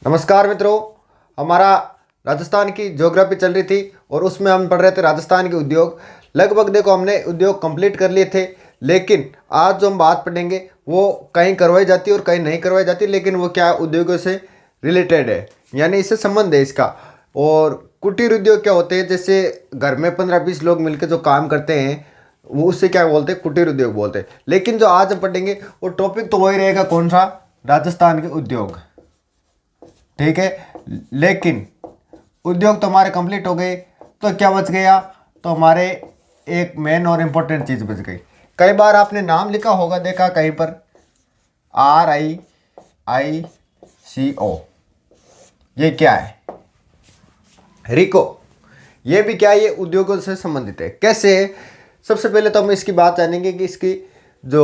नमस्कार मित्रों। हमारा राजस्थान की ज्योग्राफी चल रही थी और उसमें हम पढ़ रहे थे राजस्थान के उद्योग। लगभग देखो हमने उद्योग कंप्लीट कर लिए थे, लेकिन आज जो हम बात पढ़ेंगे वो कहीं करवाई जाती है और कहीं नहीं करवाई जाती, लेकिन वो क्या उद्योगों से रिलेटेड है, यानी इससे संबंध है इसका। और कुटीर उद्योग क्या होते हैं, जैसे घर में 15-20 लोग मिलकर जो काम करते हैं वो उससे क्या बोलते हैं, कुटीर उद्योग बोलते हैं। लेकिन जो आज हम पढ़ेंगे वो टॉपिक तो वही रहेगा, कौन सा, राजस्थान के उद्योग। ठीक है, लेकिन उद्योग तो हमारे कंप्लीट हो गए, तो क्या बच गया, तो हमारे एक मेन और इम्पोर्टेंट चीज़ बच गई। कई बार आपने नाम लिखा होगा, देखा कहीं पर, RIICO, ये क्या है, रिको। ये भी क्या है, ये उद्योगों से संबंधित है। कैसे है, सबसे पहले तो हम इसकी बात जानेंगे कि इसकी जो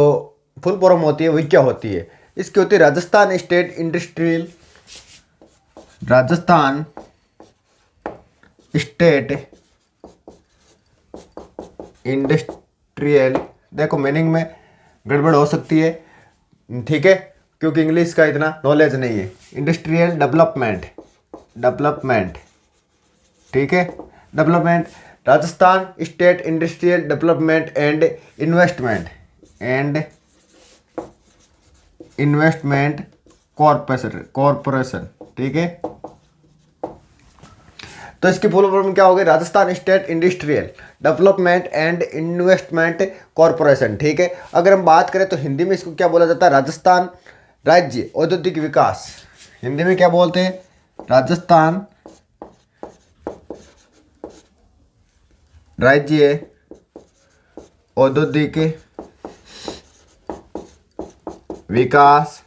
फुल फॉर्म होती है वही क्या होती है। इसकी होती है Rajasthan state industrial, Rajasthan state industrial. देखो मीनिंग में गड़बड़ हो सकती है, ठीक है, क्योंकि इंग्लिश का इतना नॉलेज नहीं है। इंडस्ट्रियल डेवलपमेंट, डेवलपमेंट, ठीक है, development, Rajasthan state industrial development and investment, investment corporation, ठीक है। तो इसकी फुल फॉर्म क्या होगी, Rajasthan state industrial development and investment corporation, ठीक है। अगर हम बात करें तो हिंदी में इसको क्या बोला जाता है, राजस्थान राज्य औद्योगिक विकास। हिंदी में क्या बोलते हैं, राजस्थान राज्य औद्योगिक विकास,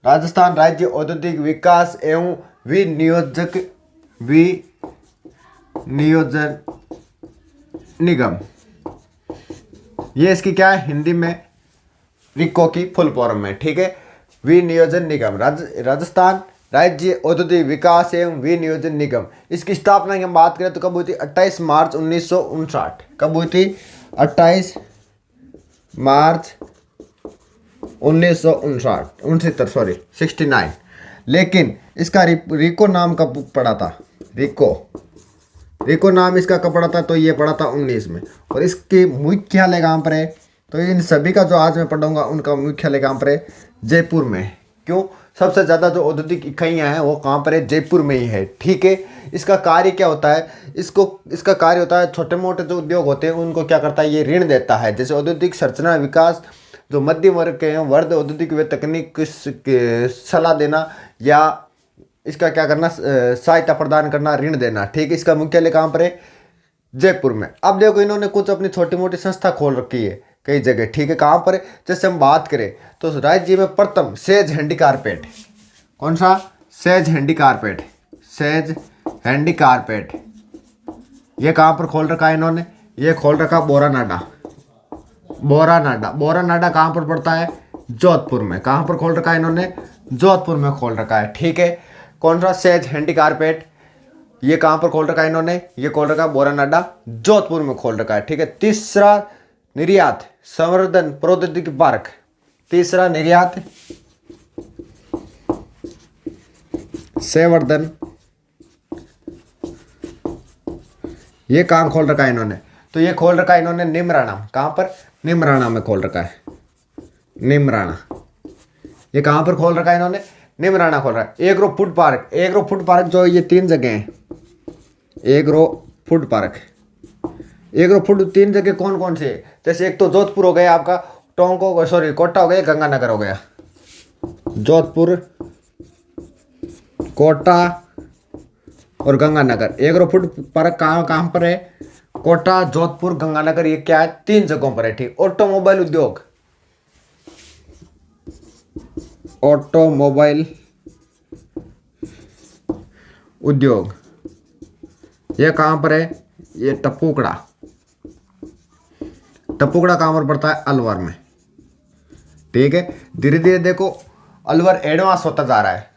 राजस्थान राज्य औद्योगिक विकास एवं विनियोजन निगम। ये इसकी क्या है, हिंदी में रिको की फुल फॉर्म है, ठीक है। विनियोजन निगम, राजस्थान राज्य औद्योगिक विकास एवं विनियोजन निगम। इसकी स्थापना की हम बात करें तो कब हुई थी, 28 मार्च 1959। कब हुई थी, 28 मार्च 1969, 69। लेकिन इसका रिको नाम कब पड़ा था, रिको नाम इसका कब पड़ा था, तो ये पड़ा था 19 में। और इसके मुख्यालय कहाँ पर है, तो इन सभी का जो आज मैं पढ़ूंगा उनका मुख्यालय कहाँ पर है, जयपुर में। क्यों, सबसे ज़्यादा जो औद्योगिक इकाइयाँ हैं वो कहाँ पर है, जयपुर में ही है, ठीक है। इसका कार्य क्या होता है, इसका कार्य होता है, छोटे मोटे जो उद्योग होते हैं उनको क्या करता है, ये ऋण देता है। जैसे औद्योगिक संरचना विकास, जो मध्यम वर्ग के हैं, वर्ध औद्योगिक व तकनीक सलाह देना, या इसका क्या करना, सहायता प्रदान करना, ऋण देना, ठीक है। इसका मुख्यालय कहाँ पर है, जयपुर में। अब देखो इन्होंने कुछ अपनी छोटी मोटी संस्था खोल रखी है कई जगह, ठीक है। कहाँ पर है, जैसे हम बात करें तो राज्य में प्रथम सेज हैंडी कारपेट, कौन सा, says handy carpet, says handy carpet. ये कहाँ पर खोल रखा है इन्होंने, ये खोल रखा बोरानाडा, बोरानाडा कहाँ पर पड़ता है, जोधपुर में। कहाँ पर खोल रखा है इन्होंने, जोधपुर में खोल रखा है, ठीक है। कौन सा, सेज हैंडी कारपेट। ये कहाँ पर खोल रखा है इन्होंने, ये खोल रखा है बोरानाडा, जोधपुर में खोल रखा है, ठीक है। तीसरा, निर्यात संवर्धन प्रौद्योगिकी पार्क, तीसरा निर्यात संवर्धन, ये कहाँ खोल रखा है इन्होंने, तो ये खोल रखा है इन्होंने निमराना। कहाँ पर, निमराना में खोल रखा है, निमराना। ये कहाँ पर खोल रखा है इन्होंने, निमराना खोल रहा है। एग्रो फूड पार्क, जो ये 3 जगह हैं, agro food park, agro food 3 जगह कौन कौन से है, जैसे एक तो जोधपुर हो गया आपका, कोटा हो गया, गंगानगर हो गया। जोधपुर, कोटा और गंगानगर। एग्रो फूड पार्क कहाँ कहाँ पर है, कोटा, जोधपुर, गंगानगर, ये क्या है, 3 जगहों पर है, ठीक। ऑटोमोबाइल उद्योग, ऑटोमोबाइल उद्योग, ये कहाँ पर है, ये टप्पूकड़ा कहाँ पर पड़ता है, अलवर में, ठीक है। धीरे धीरे देखो अलवर एडवांस होता जा रहा है।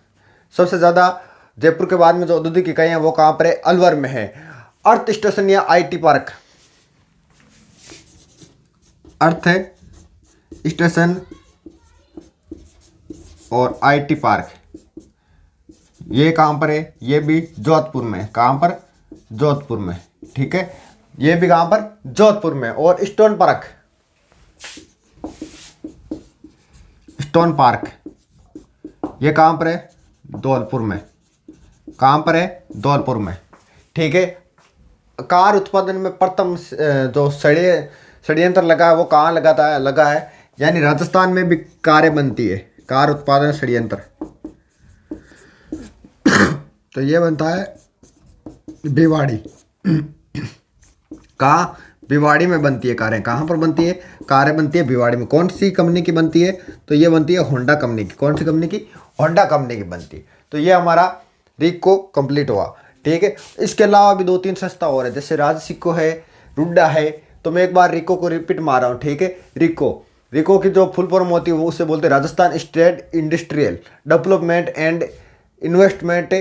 सबसे ज़्यादा जयपुर के बाद में जो औद्योगिक इकाइयाँ वो कहाँ पर है, अलवर में है। अर्थ स्टेशन या आईटी पार्क, अर्थ स्टेशन और आईटी पार्क, ये कहाँ पर है? ये भी जोधपुर में। कहाँ पर? जोधपुर में। ठीक है, ये भी कहाँ पर? जोधपुर में। और स्टोन पार्क, स्टोन पार्क ये कहाँ पर है? धौलपुर में। कहाँ पर है? धौलपुर में। ठीक है, कार उत्पादन में प्रथम जो षड्यंत्र लगा है वो कहाँ लगा है? यानी राजस्थान में भी कारें बनती है, कार उत्पादन षड्यंत्र। तो ये बनता है भिवाड़ी। कहाँ? भिवाड़ी में बनती है कारें। कहाँ पर बनती है? कारें बनती है भिवाड़ी में। कौन सी कंपनी की बनती है? तो ये बनती है होंडा कंपनी की। कौन सी कंपनी की? होंडा कंपनी की बनती है। तो ये हमारा रिको कंप्लीट हुआ। ठीक है, इसके अलावा भी 2-3 संस्था और है, जैसे राजसिको है, रुड्डा है। तो मैं एक बार रिको को रिपीट मार रहा हूँ। ठीक है, रिको की जो फुल फॉर्म होती है वो उससे बोलते हैं Rajasthan state industrial development and investment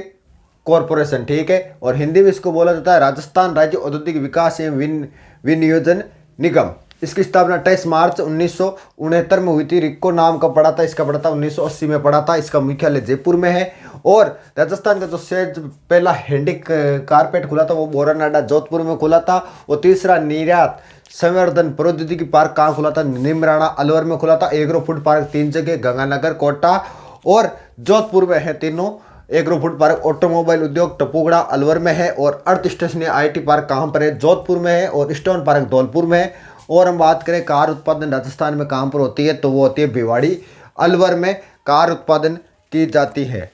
corporation. ठीक है, और हिंदी में इसको बोला जाता है राजस्थान राज्य औद्योगिक विकास एवं विनियोजन निगम। इसकी स्थापना 28 मार्च 1969 में हुई थी। रिको नाम का पड़ा था, इसका पड़ा था 1980 में पड़ा था। इसका मुख्यालय जयपुर में है। और राजस्थान का जो सेज पहला हैंडी कारपेट खुला था वो बोरानाडा जोधपुर में खुला था। और तीसरा निर्यात संवर्धन प्रौद्योगिकी पार्क कहाँ खुला था? निमराना अलवर में खुला था। एग्रो फूड पार्क 3 जगह, गंगानगर, कोटा और जोधपुर में है तीनों। एग्रो फूड पार्क ऑटोमोबाइल उद्योग टपुगड़ा अलवर में है। और अर्थ स्टेशन आईटी पार्क कहाँ पर है? जोधपुर में है। और स्टोन पार्क धौलपुर में है। और हम बात करें कार उत्पादन राजस्थान में कहाँ पर होती है, तो वो होती है भिवाड़ी अलवर में कार उत्पादन की जाती है।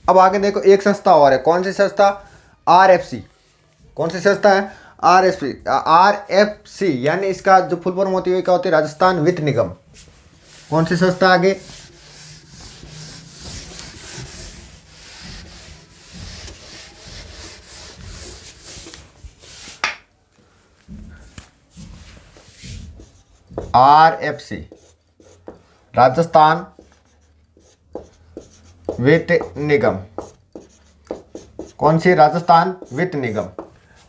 अब आगे देखो, एक संस्था और है। कौन सी संस्था? आरएफसी। कौन सी संस्था है? आरएफसी यानी इसका जो फुल फॉर्म होती है क्या होती है? राजस्थान वित्त निगम। कौन सी संस्था? आगे आरएफसी राजस्थान वित्त निगम। कौन सी? राजस्थान वित्त निगम।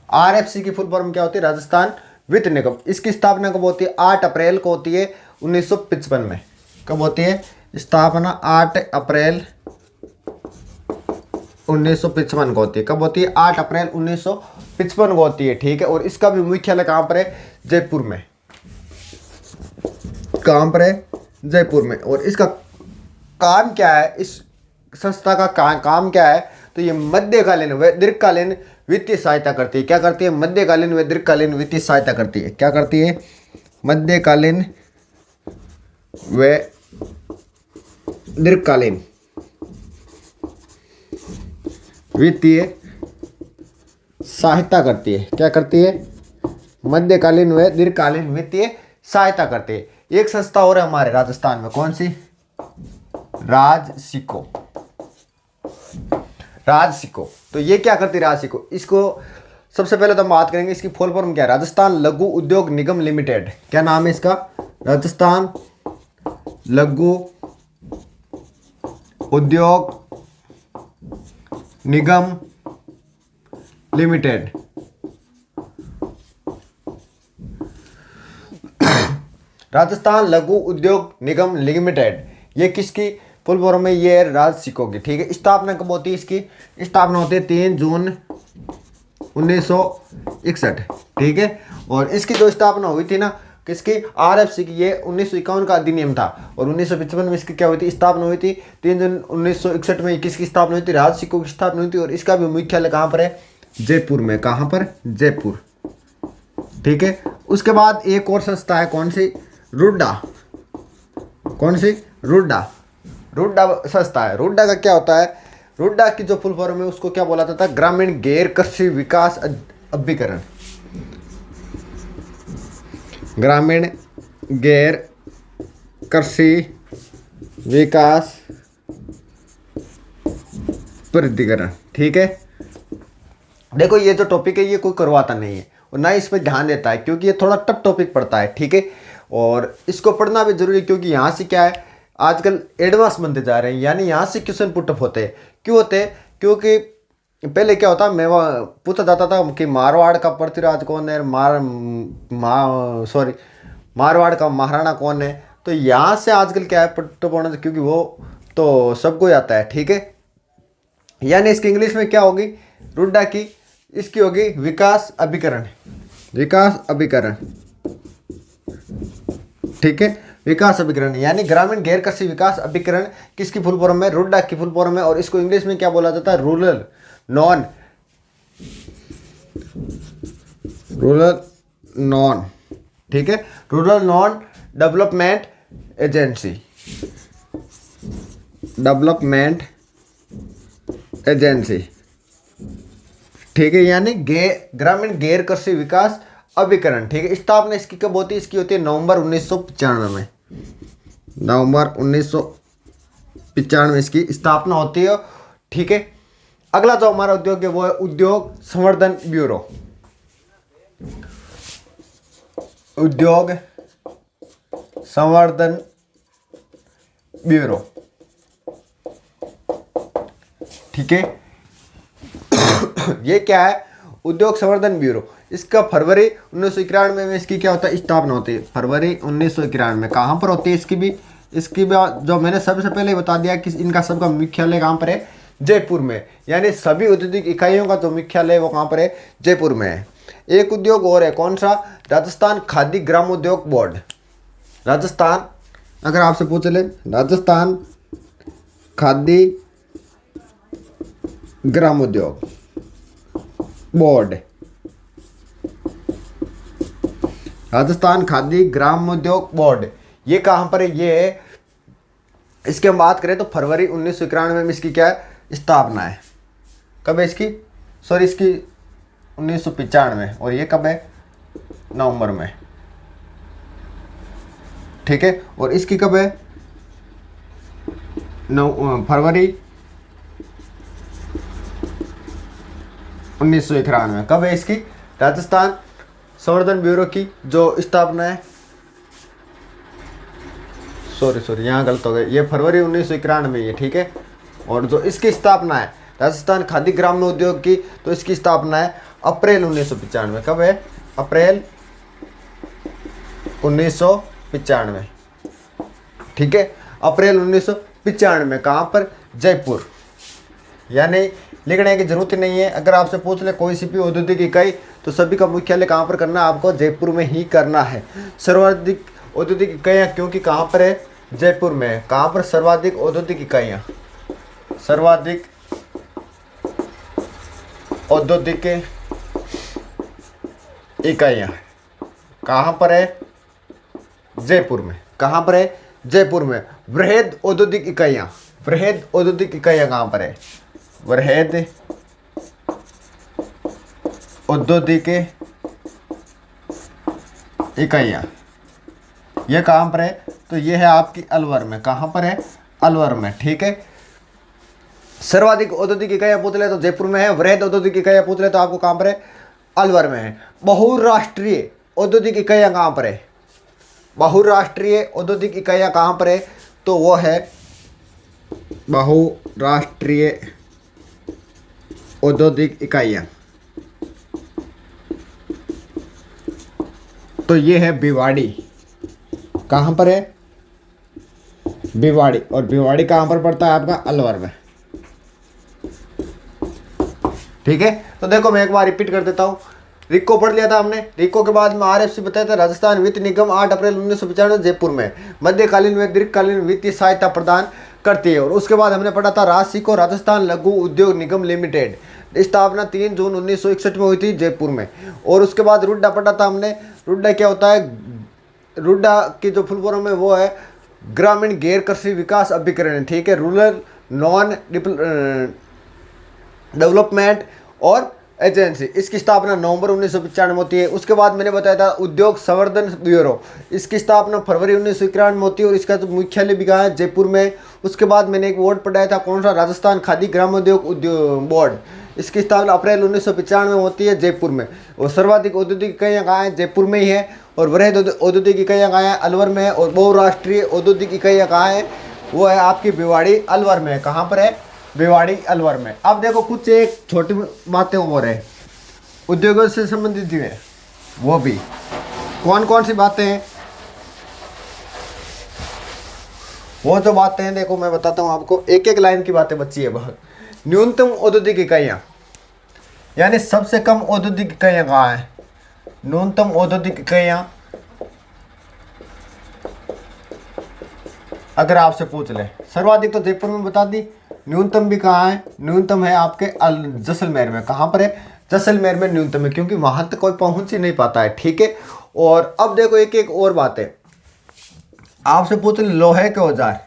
आरएफसी की फुल फॉर्म क्या होती है? राजस्थान वित्त निगम। इसकी स्थापना कब होती है? 8 अप्रैल को होती है 1955 में। कब होती है स्थापना? 8 अप्रैल 1955 को होती है। कब होती है? 8 अप्रैल 1955 को होती है। ठीक है, और इसका भी मुख्यालय कहाँ पर है? जयपुर में। कहाँ पर है? जयपुर में। और इसका काम क्या है? इस संस्था का काम क्या है? तो ये मध्यकालीन व दीर्घकालीन वित्तीय सहायता करती है। क्या करती है? मध्यकालीन व दीर्घकालीन वित्तीय सहायता करती है। क्या करती है? मध्यकालीन व दीर्घकालीन वित्तीय सहायता करती है। क्या करती है? मध्यकालीन व दीर्घकालीन वित्तीय सहायता करती है। एक संस्था और है हमारे राजस्थान में। कौन सी? राजसिको। राजसिको। तो ये क्या करती है? राजसिको, इसको सबसे पहले तो हम बात करेंगे इसकी फुल फॉर्म क्या है। राजस्थान लघु उद्योग निगम लिमिटेड। क्या नाम है इसका? राजस्थान लघु उद्योग निगम लिमिटेड। राजस्थान लघु उद्योग निगम लिमिटेड, ये किसकी फुल फॉर्म है? ये राजसिको की। ठीक है, स्थापना कब होती है? इसकी स्थापना होती है 3 जून 1961। ठीक है, और इसकी जो स्थापना हुई थी ना, किसकी? आरएफसी की। ये 1951 का अधिनियम था और 1955 में इसकी क्या हुई थी? स्थापना हुई थी। 3 जून 1961 में किसकी स्थापना हुई थी? राजसिको की स्थापना हुई थी। और इसका भी मुख्यालय कहाँ पर है? जयपुर में। कहाँ पर? जयपुर। ठीक है, उसके बाद एक और संस्था है। कौन सी? रुड्डा। कौन सी? रुड्डा। रुड्डा संस्था है। रुड्डा का क्या होता है? रुड्डा की जो फुल फॉर्म है उसको क्या बोला जाता है? ग्रामीण गैर कृषि विकास अभिकरण। ग्रामीण गैर कृषि विकास प्राधिकरण। ठीक है, देखो ये जो टॉपिक है ये कोई करवाता नहीं है और ना इस पर ध्यान देता है, क्योंकि ये थोड़ा टफ टॉपिक पड़ता है। ठीक है, और इसको पढ़ना भी जरूरी है, क्योंकि यहाँ से क्या है, आजकल एडवांस बनते जा रहे हैं। यानी यहाँ से क्वेश्चन पुटअप होते हैं। क्यों होते हैं? क्योंकि पहले क्या होता, मैं पूछा जाता था कि मारवाड़ का पृथ्वीराज कौन है, मारवाड़ का महाराणा कौन है, तो यहाँ से आजकल क्या है पट्टोपौना, क्योंकि वो तो सबको आता है, ठीक है। यानी इसकी इंग्लिश में क्या होगी रुड्डा की, इसकी होगी विकास अभिकरण, विकास अभिकरण, ठीक है। विकास अभिकरण यानी ग्रामीण गैर कृषि विकास अभिकरण किसकी फुल फॉर्म है, रुड्डा की फुल फॉर्म है। और इसको इंग्लिश में क्या बोला जाता है, रूरल नॉन, ठीक है, rural non development agency, development agency, ठीक है। यानी ग्रामीण गैर कृषि विकास अभिकरण, ठीक है। स्थापना इसकी कब होती है, इसकी होती है नवंबर 1995 में, नवंबर 1995 में इसकी स्थापना होती है, ठीक है। अगला जो हमारा उद्योग है वो है उद्योग संवर्धन ब्यूरो, उद्योग संवर्धन ब्यूरो, ठीक है। ये क्या है, उद्योग संवर्धन ब्यूरो। इसका फरवरी 1991 में इसकी क्या होता है, स्थापना होती है, फरवरी 1991 में। कहाँ पर होती है इसकी भी जो मैंने सबसे पहले बता दिया कि इनका सबका मुख्यालय कहाँ पर है, जयपुर में। यानी सभी औद्योगिक इकाइयों का जो मुख्यालय वो कहाँ पर है, जयपुर में है। एक उद्योग और है, कौन सा, राजस्थान खादी ग्रामोद्योग बोर्ड, राजस्थान, अगर आपसे पूछ ले राजस्थान खादी ग्रामोद्योग बोर्ड, राजस्थान खादी ग्रामोद्योग बोर्ड, ये कहाँ पर है, ये है, इसकी हम बात करें तो फरवरी 1991 में इसकी क्या है, स्थापना है। कब है इसकी, सॉरी इसकी 1995 में, और ये कब है, नवंबर में, ठीक है। और इसकी कब है, फरवरी 1991 में। कब है इसकी, राजस्थान संवर्धन ब्यूरो की जो स्थापना है, सॉरी यहाँ गलत हो गया, ये फरवरी 1991 में ये, ठीक है। और जो इसकी स्थापना है राजस्थान खादी ग्राम उद्योग की, तो इसकी स्थापना है अप्रैल 1995 में। कब है, अप्रैल 1995, ठीक है, अप्रैल 1995 में। कहाँ पर, जयपुर। यानी लिखने की जरूरत नहीं है, अगर आपसे पूछ ले कोई सी भी औद्योगिक इकाई तो सभी का मुख्यालय कहाँ पर करना है, आपको जयपुर में ही करना है। सर्वाधिक औद्योगिक इकाइयाँ क्योंकि कहाँ पर है, जयपुर में है। कहाँ पर सर्वाधिक औद्योगिक इकाइयाँ, सर्वाधिक औद्योगिक इकाइयाँ कहाँ पर है, जयपुर में। कहाँ पर है, जयपुर में। वृहद औद्योगिक इकाइयाँ, वृहद औद्योगिक इकाइयाँ कहाँ पर है, वृहद औद्योगिक इकाइयाँ, ये कहाँ पर है, तो ये है आपकी अलवर में। कहाँ पर है, अलवर में, ठीक है। सर्वाधिक औद्योगिक इकाइयाँ पूछ ले तो जयपुर में है, वृहद औद्योगिक इकाइयाँ पूछ ले तो आपको कहाँ पर है, अलवर में है। बहुराष्ट्रीय औद्योगिक इकाइयाँ कहाँ पर है, बहुराष्ट्रीय औद्योगिक इकाइयाँ कहाँ पर है, तो वो है बहुराष्ट्रीय औद्योगिक इकाइयाँ, तो ये है भिवाड़ी। कहाँ पर है, भिवाड़ी। और भिवाड़ी कहाँ पर पड़ता है आपका, अलवर में, ठीक है। तो देखो मैं एक बार रिपीट कर देता हूँ। रिको पढ़ लिया था हमने, रिको के बाद में आरएफसी बताया था, राजस्थान वित्त निगम 8 अप्रैल 1995 जयपुर में मध्यकालीन व दीर्घकालीन वित्तीय सहायता प्रदान करती है। और उसके बाद हमने पढ़ा था राशिको रुद्रा लघु उद्योग निगम लिमिटेड, स्थापना 3 जून 1961 में हुई थी जयपुर में। और उसके बाद रुड्डा पढ़ा था हमने। रुड्डा क्या होता है, रुड्डा की जो फुल फॉर्म है वो है ग्रामीण गैर कृषि विकास अभिकरण, ठीक है, रूरल नॉन डेवलपमेंट और एजेंसी। इसकी स्थापना नवंबर 1995 में होती है। उसके बाद मैंने बताया था उद्योग संवर्धन ब्यूरो, इसकी स्थापना फरवरी 1991 में होती है और इसका जो मुख्यालय भी कहाँ है, जयपुर में। उसके बाद मैंने एक वर्ड पढ़ाया था, कौन सा, राजस्थान खादी ग्रामोद्योग बोर्ड, इसकी स्थापना अप्रैल 1995 में होती है जयपुर में। और सर्वाधिक औद्योगिक इकाइयाँ कहाँ हैं, जयपुर में ही है। और वृहद औद्योगिक इकाइयाँ कहाँ हैं, अलवर में है। और बहुराष्ट्रीय औद्योगिक इकाइयाँ कहाँ हैं, वो है आपकी भिवाड़ी अलवर में। कहाँ पर है, भिवाड़ी अलवर में। अब देखो कुछ एक छोटी बातें और है उद्योगों से संबंधित है, वो भी कौन कौन सी बातें हैं, वो जो बातें हैं देखो मैं बताता हूँ आपको, एक एक लाइन की बातें बची है बहुत। न्यूनतम औद्योगिक इकाइयाँ, यानी सबसे कम औद्योगिक इकाइयाँ कहाँ हैं? न्यूनतम औद्योगिक इकाइयाँ अगर आपसे पूछ ले, सर्वाधिक तो जयपुर में बता दी, न्यूनतम भी कहाँ है? न्यूनतम है आपके जैसलमेर में। कहाँ पर है? जैसलमेर में न्यूनतम है, क्योंकि वहां तक कोई पहुंच ही नहीं पाता है। ठीक है। और अब देखो एक एक और बात है, आपसे पूछ ले लोहे के औजार,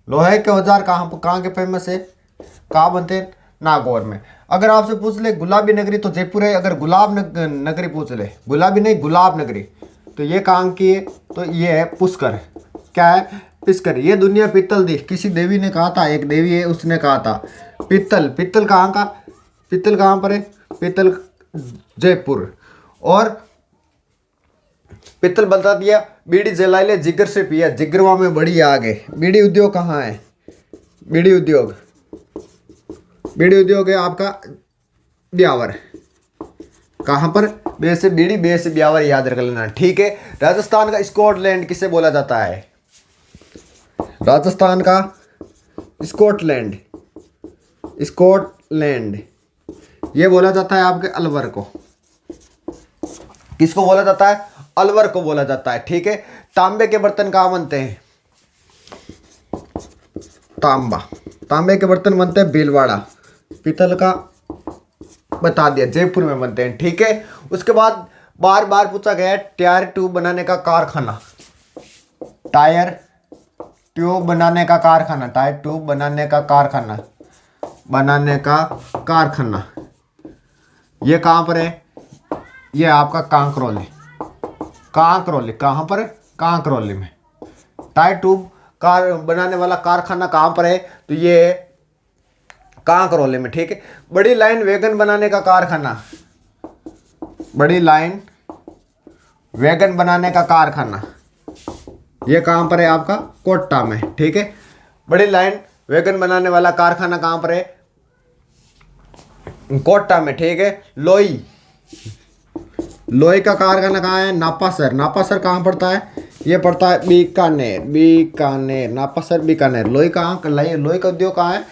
लोहे के औजार कहाँ के फेमस है, कहाँ बनते हैं? नागौर में। अगर आपसे पूछ ले गुलाबी नगरी, तो जयपुर है। अगर गुलाब नगरी पूछ ले, गुलाबी नहीं गुलाब नगरी, तो ये कहाँ की है? तो ये है पुष्कर। क्या है? पुष्कर। ये दुनिया पित्तल दी, किसी देवी ने कहा था, एक देवी है उसने कहा था पित्तल। पित्तल कहाँ का? पित्तल कहाँ पर है? पित्तल जयपुर। और पित्तल बता दिया। बीड़ी जलाई ले जिगर से पिया, जिगरवा में बड़ी आग है। बीड़ी उद्योग कहाँ है? बीड़ी उद्योग, बीड़ी उद्योग है आपका ब्यावर। कहाँ पर? बे से बीड़ी, बे से ब्यावर, याद रख लेना। ठीक है। राजस्थान का स्कॉटलैंड किसे बोला जाता है? राजस्थान का स्कॉटलैंड, स्कॉटलैंड ये बोला जाता है आपके अलवर को। किसको बोला जाता है? अलवर को बोला जाता है। ठीक है। तांबे के बर्तन कहाँ बनते हैं? तांबा, तांबे के बर्तन बनते हैं भीलवाड़ा। पीतल का बता दिया, जयपुर में बनते हैं। ठीक है। उसके बाद बार बार पूछा गया टायर ट्यूब बनाने का कारखाना, टायर ट्यूब बनाने का कारखाना, टायर ट्यूब बनाने का कारखाना, बनाने का कारखाना ये कहाँ पर है? ये आपका कांकरौली। कांकरौली कहाँ पर? कांकरौली में। टायर ट्यूब कार बनाने वाला कारखाना कहाँ पर है? तो ये कांकरौली में। ठीक है। बड़ी लाइन वैगन बनाने का कारखाना, बड़ी लाइन वैगन बनाने का कारखाना ये कहाँ पर है? आपका कोटा में। ठीक है। बड़ी लाइन वैगन बनाने वाला कारखाना कहाँ पर है? कोटा में। ठीक है। लोई, लोहे का कारखाना कहाँ है? नापासर। नापासर कहाँ पड़ता है? ये पड़ता है बीकानेर, बीकानेर, नापासर बीकानेर। लोहे कहाँ, लोहे का उद्योग कहाँ है?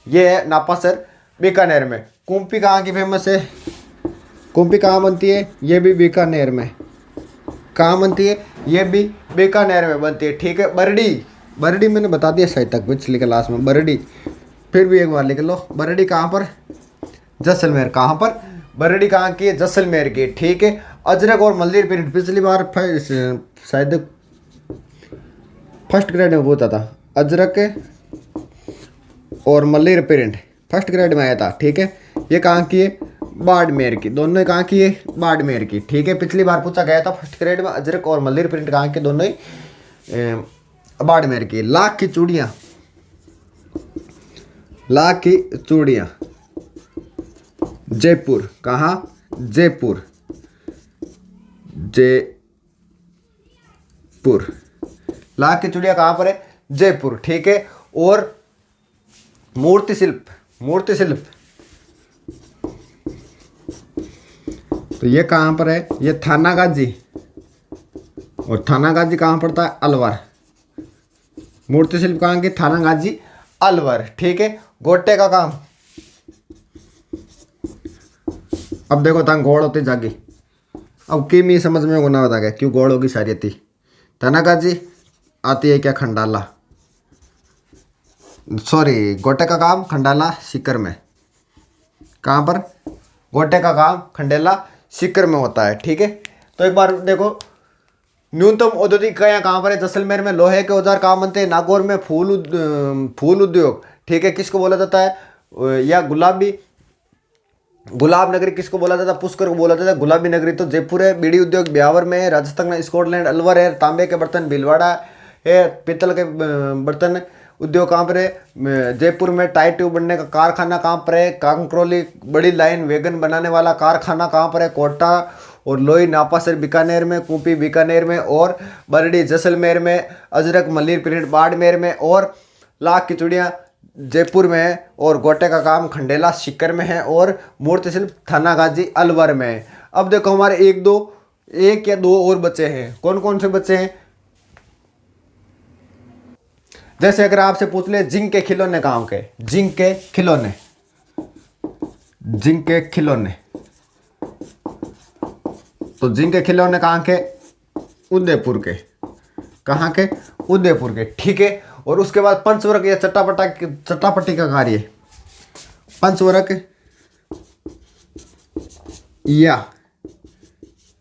ये है नापासर बीकानेर में। कुम्पी कहाँ की फेमस है? कुम्पी कहाँ बनती है? ये भी बीकानेर में। कहाँ बनती है? ये भी बीकानेर में बनती है। ठीक है। बरडी, बरडी मैंने बता दिया शायद तक पिछली क्लास में। बरडी फिर भी एक बार लिख लो। बरडी कहाँ पर? जैसलमेर। कहाँ पर? बरडी कहाँ की है? जैसलमेर की। ठीक है। अजरक और मल्लीर प्रिंट पिछली बार शायद फर्स्ट ग्रेड में पूछा था। अजरक और मल्लीर प्रिंट फर्स्ट ग्रेड में आया था। ठीक है। ये कहाँ की है? बाड़मेर की। दोनों कहाँ की है? बाड़मेर की। ठीक है। पिछली बार पूछा गया था फर्स्ट ग्रेड में। अजरक और मल्लीर प्रिंट कहाँ के? दोनों ही बाड़मेर की। लाख की चूड़ियाँ, लाख की चूड़ियाँ जयपुर। कहाँ? जयपुर, जयपुर। लाख की चूड़ियाँ कहाँ पर है? जयपुर। ठीक है। और मूर्ति शिल्प, मूर्ति शिल्प तो ये कहाँ पर है? ये थानागाजी। और थानागाजी कहाँ पड़ता है? अलवर। मूर्ति शिल्प कहाँ की? थानागाजी अलवर। ठीक है। गोटे का काम, अब देखो तंग गोड़ होती जागी। अब की मी समझ में गुना बता गया क्यों गोड़ होगी सारी थी। थानागाजी आती है क्या? खंडाला, सॉरी गोटे का काम खंडाला सीकर में। कहाँ पर? गोटे का काम खंडेला सीकर में होता है। ठीक है। तो एक बार देखो न्यूनतम औद्योगिक इकाइयाँ कहाँ पर है? जैसलमेर में। लोहे के औजार कहाँ बनते हैं? नागौर में। फूल उद्योग। ठीक है। किसको बोला जाता है? या गुलाबी, गुलाब नगरी किसको बोला जाता है? पुष्कर को बोला जाता है। गुलाबी नगरी तो जयपुर है। बीड़ी उद्योग ब्यावर में है। राजस्थान में स्कॉटलैंड अलवर है। तांबे के बर्तन भीलवाड़ा है। पीतल के बर्तन उद्योग कहाँ पर है? जयपुर में। टायर ट्यूब बनने का कारखाना कहाँ पर है? कांकरौली। बड़ी लाइन वैगन बनाने वाला कारखाना कहाँ पर है? कोटा। और लोई नापासर बीकानेर में। कुंपी बीकानेर में। और बरडी जैसलमेर में। अजरक मल्लीर प्रिंट बाड़मेर में। और लाख की चूड़ियाँ जयपुर में है। और गोटे का काम खंडेला सीकर में है। और मूर्ति शिल्प थानागाजी अलवर में है। अब देखो हमारे एक या दो और बचे हैं। कौन कौन से बचे हैं? जैसे अगर आपसे पूछ ले जिंक के खिलौने कहाँ के, जिंक के खिलौने, जिंक के खिलौने, तो जिंक के खिलौने कहाँ के, उदयपुर के, कहाँ के, उदयपुर के, ठीक है। और उसके बाद पंचवर्क या चट्टापट्टी का कार्य, पंचवर्क या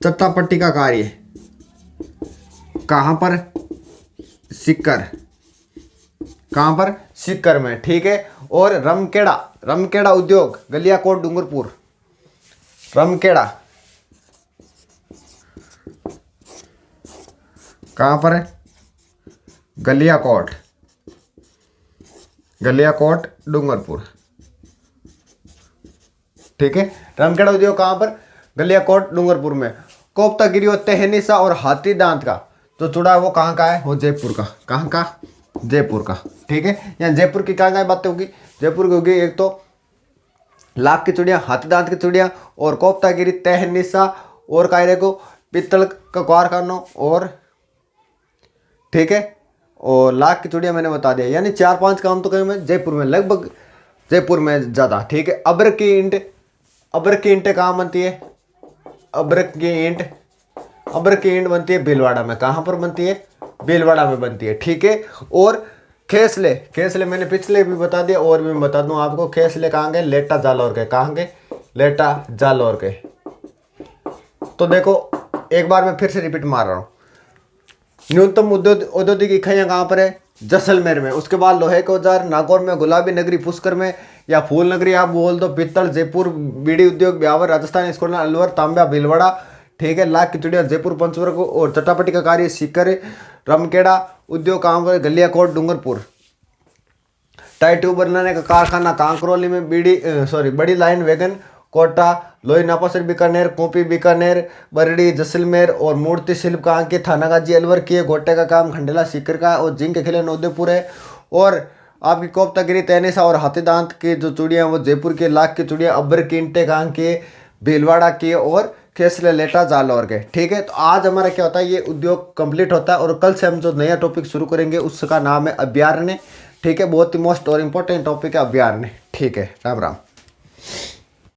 चट्टापट्टी का कार्य कहाँ पर, सीकर, कहाँ पर, सीकर में, ठीक है। और रमखेड़ा, रमखेड़ा उद्योग गलियाकोट डूंगरपुर, रमखेड़ा कहाँ पर है, गलियाकोट, गलियाकोट डूंगरपुर, ठीक है। रमखेड़ा उद्योग कहाँ पर, गलियाकोट डूंगरपुर में। कोफ्तागिरी और तेहनीसा और हाथी दांत का जो चूड़ा है वो कहाँ का है, वो जयपुर का, कहाँ का, जयपुर का, ठीक है। यहाँ जयपुर की कहाँ बातें होगी, जयपुर की होगी एक तो लाख की चूड़ियाँ, हाथी दांत की चूड़ियाँ, और कोफ्तागिरी, तेहनीसा और कायरे को पित्तल का कारखानों, और ठीक है, और लाख की चूड़ियाँ मैंने बता दिया। यानी 4-5 काम तो कहीं में जयपुर में, लगभग जयपुर में ज़्यादा, ठीक है। अब्र की ईंट, अब्र की ईंटें कहाँ बनती है, अब्र की ईंट, अब्र की ईंट बनती है भीलवाड़ा में, कहाँ पर बनती है, भीलवाड़ा में बनती है, ठीक है। और खेसले, खेसले मैंने पिछले भी बता दिया और भी बता दूं आपको, खेसले कहाँ गए, लेटा जालौर के, कहाँ गए, लेटा जालौर के। तो देखो एक बार मैं फिर से रिपीट मार रहा हूँ, न्यूनतम औद्योगिक इकाइयाँ कहाँ पर है, जैसलमेर में। उसके बाद लोहे के औजार नागौर में, गुलाबी नगरी पुष्कर में, या फूल नगरी आप बोल दो, पित्तल जयपुर, बीड़ी उद्योग ब्यावर राजस्थान, इसको अलवर, तांबा भीलवाड़ा, ठीक है। लाख की चूड़ियाँ जयपुर पंचवर्क, और चट्टापट्टी का कार्य सीकर, रमखेड़ा उद्योग कहाँ पर, गलियाकोट डूंगरपुर। टाई ट्यूब बनाने का कारखाना कांकरोली में, बड़ी लाइन वैगन कोटा, लोही नापासर बीकानेर, कोपी बीकानेर, बरड़ी जैसलमेर, और मूर्ति शिल्प कहाँ के, थानागाजी अलवर की है। गोटे का काम खंडेला सीकर का, और जिंक के खिलौने उदयपुर है। और आपकी कोफ्तागिरी, तेहनीसा और हाथी दांत की जो चूड़ियाँ वो जयपुर की। लाख की चूड़ियाँ अब्बर की ईंटें कहाँ की, भीलवाड़ा की, और खेसले लेटा जालौर के, ठीक है। तो आज हमारा क्या होता है, ये उद्योग कंप्लीट होता है, और कल से हम जो नया टॉपिक शुरू करेंगे उसका नाम है अभ्यारण्य, ठीक है। बहुत ही मोस्ट और इम्पोर्टेंट टॉपिक है अभ्यारण्य, ठीक है। राम राम।